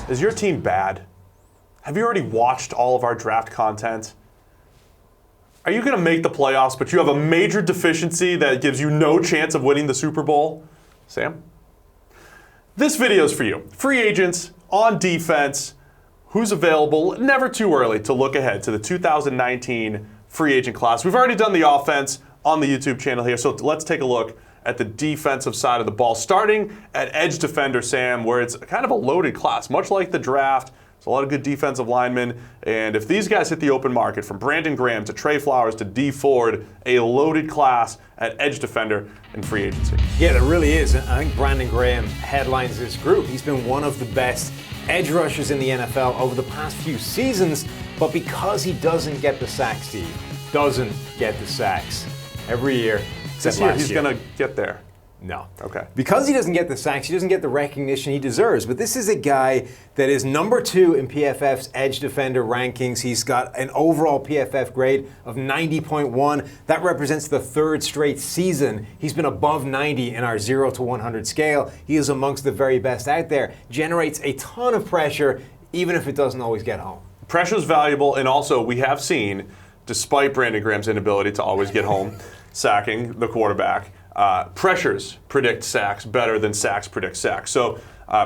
Is your team bad? Have you already watched all of our draft content? Are you going to make the playoffs, but you have a major deficiency that gives you no chance of winning the Super Bowl? Sam? This video is for you. Free agents on defense. Who's available? Never too early to look ahead to the 2019 free agent class. We've already done the offense on the YouTube channel here, so let's take a look at the defensive side of the ball. Starting at edge defender, Sam, where it's kind of a loaded class, much like the draft. There's a lot of good defensive linemen, and if these guys hit the open market, from Brandon Graham to Trey Flowers to D Ford, a loaded class at edge defender in free agency. Yeah, there really is. I think Brandon Graham headlines this group. He's been one of the best edge rushers in the NFL over the past few seasons, but because he doesn't get the sacks, Steve, doesn't get the sacks every year. This year he's going to get there. No. Okay. Because he doesn't get the sacks, he doesn't get the recognition he deserves. But this is a guy that is number 2 in PFF's edge defender rankings. He's got an overall PFF grade of 90.1. That represents the 3rd straight season he's been above 90 in our 0 to 100 scale. He is amongst the very best out there. Generates a ton of pressure, even if it doesn't always get home. Pressure's valuable, and also we have seen, despite Brandon Graham's inability to always get home, sacking the quarterback, pressures predict sacks better than sacks predict sacks. So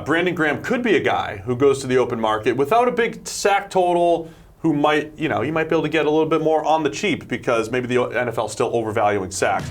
Brandon Graham could be a guy who goes to the open market without a big sack total, who might, you might be able to get a little bit more on the cheap because maybe the NFL is still overvaluing sacks.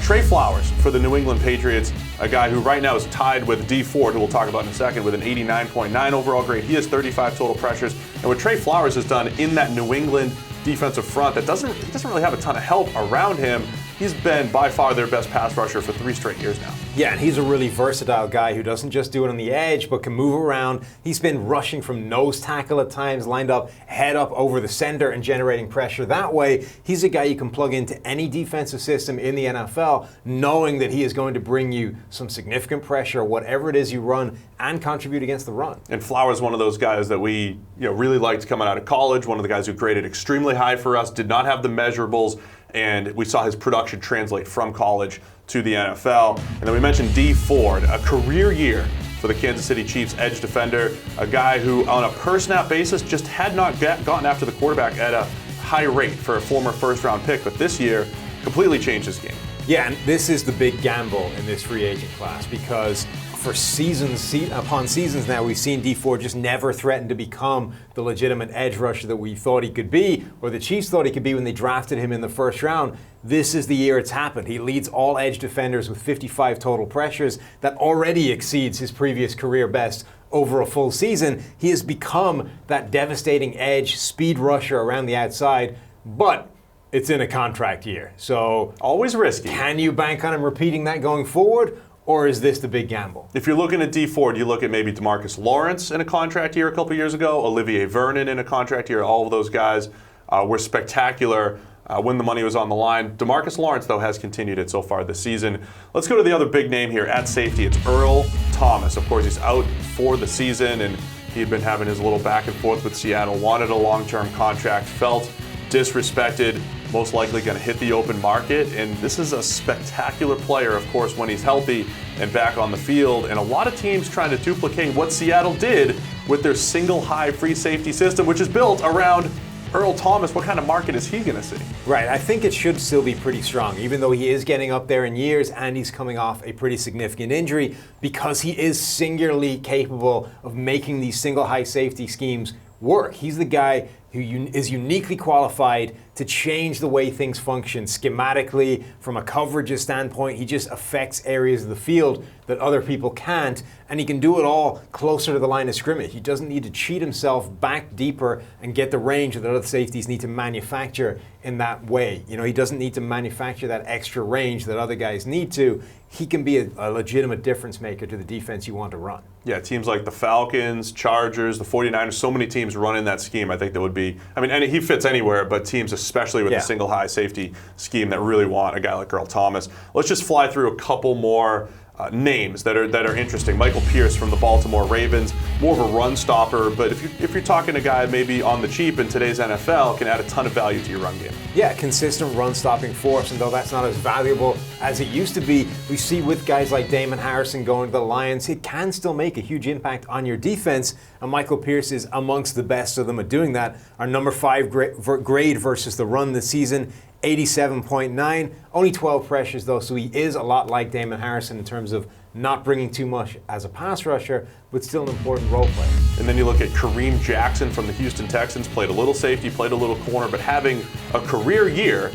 Trey Flowers for the New England Patriots, a guy who right now is tied with D Ford, who we'll talk about in a second, with an 89.9 overall grade. He has 35 total pressures. And what Trey Flowers has done in that New England defensive front that doesn't really have a ton of help around him, he's been by far their best pass rusher for 3 straight years now. Yeah, and he's a really versatile guy who doesn't just do it on the edge, but can move around. He's been rushing from nose tackle at times, lined up, head up over the center and generating pressure that way. He's a guy you can plug into any defensive system in the NFL, knowing that he is going to bring you some significant pressure, whatever it is you run, and contribute against the run. And Flowers, one of those guys that we really liked coming out of college, one of the guys who graded extremely high for us, did not have the measurables, and we saw his production translate from college to the NFL. And then we mentioned D Ford, a career year for the Kansas City Chiefs edge defender, a guy who on a per snap basis just had not gotten after the quarterback at a high rate for a former first-round pick, but this year completely changed his game. Yeah, and this is the big gamble in this free agent class because for seasons upon seasons now, we've seen D Ford just never threaten to become the legitimate edge rusher that we thought he could be, or the Chiefs thought he could be when they drafted him in the first round. This is the year it's happened. He leads all edge defenders with 55 total pressures. That already exceeds his previous career best over a full season. He has become that devastating edge speed rusher around the outside, but it's in a contract year. So always risky. Can you bank on him repeating that going forward? Or is this the big gamble? If you're looking at D Ford, you look at maybe DeMarcus Lawrence in a contract year a couple years ago, Olivier Vernon in a contract year. All of those guys were spectacular when the money was on the line. DeMarcus Lawrence, though, has continued it so far this season. Let's go to the other big name here at safety. It's Earl Thomas. Of course, he's out for the season, and he had been having his little back and forth with Seattle, wanted a long-term contract, felt disrespected, most likely going to hit the open market. And this is a spectacular player, of course, when he's healthy and back on the field. And a lot of teams trying to duplicate what Seattle did with their single high free safety system, which is built around Earl Thomas. What kind of market is he going to see? Right, I think it should still be pretty strong, even though he is getting up there in years and he's coming off a pretty significant injury, because he is singularly capable of making these single high safety schemes work. He's the guy who is uniquely qualified to change the way things function schematically. From a coverage standpoint, he just affects areas of the field that other people can't, and he can do it all closer to the line of scrimmage. He doesn't need to cheat himself back deeper and get the range that other safeties need to manufacture in that way. He doesn't need to manufacture that extra range that other guys need to. He can be a legitimate difference maker to the defense you want to run. Yeah, teams like the Falcons, Chargers, the 49ers, so many teams running that scheme. I think that would be, and he fits anywhere, but teams especially with the single high safety scheme that really want a guy like Earl Thomas. Let's just fly through a couple more names that are interesting. Michael Pierce from the Baltimore Ravens, more of a run stopper, but if you're talking a guy maybe on the cheap in today's NFL, can add a ton of value to your run game. Yeah, consistent run-stopping force, and though that's not as valuable as it used to be, we see with guys like Damon Harrison going to the Lions, it can still make a huge impact on your defense, and Michael Pierce is amongst the best of them at doing that. Our number 5 grade versus the run this season, 87.9, only 12 pressures though, so he is a lot like Damon Harrison in terms of not bringing too much as a pass rusher, but still an important role player. And then you look at Kareem Jackson from the Houston Texans, played a little safety, played a little corner, but having a career year,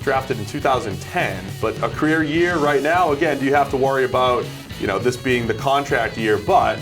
drafted in 2010, but a career year right now, again, do you have to worry about, this being the contract year, but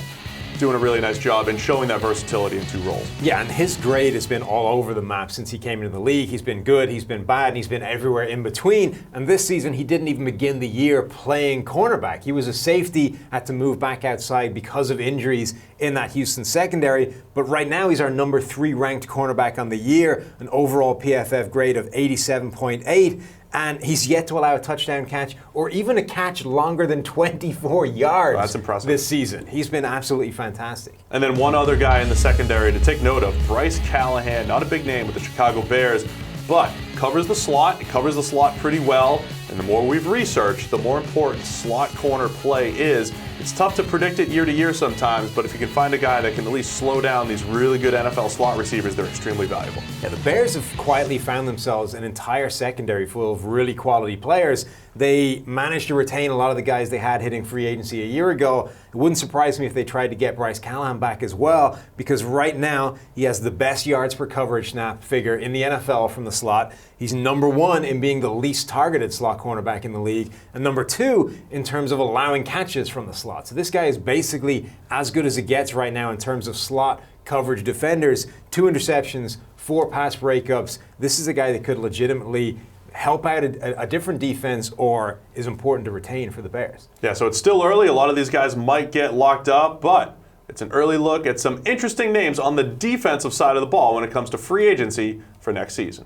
doing a really nice job and showing that versatility in 2 roles. Yeah, and his grade has been all over the map since he came into the league. He's been good, he's been bad, and he's been everywhere in between. And this season, he didn't even begin the year playing cornerback. He was a safety, had to move back outside because of injuries in that Houston secondary. But right now, he's our number 3 ranked cornerback on the year, an overall PFF grade of 87.8. And he's yet to allow a touchdown catch or even a catch longer than 24 yards. That's impressive. This season. He's been absolutely fantastic. And then one other guy in the secondary to take note of, Bryce Callahan, not a big name with the Chicago Bears, but covers the slot. He covers the slot pretty well. And the more we've researched, the more important slot corner play is. It's tough to predict it year to year sometimes, but if you can find a guy that can at least slow down these really good NFL slot receivers, they're extremely valuable. Yeah, the Bears have quietly found themselves an entire secondary full of really quality players. They managed to retain a lot of the guys they had hitting free agency a year ago. It wouldn't surprise me if they tried to get Bryce Callahan back as well, because right now he has the best yards per coverage snap figure in the NFL from the slot. He's number 1 in being the least targeted slot cornerback in the league, and number 2 in terms of allowing catches from the slot. So this guy is basically as good as it gets right now in terms of slot coverage defenders. 2 interceptions, 4 pass breakups. This is a guy that could legitimately help out a different defense or is important to retain for the Bears. Yeah, so it's still early. A lot of these guys might get locked up, but it's an early look at some interesting names on the defensive side of the ball when it comes to free agency for next season.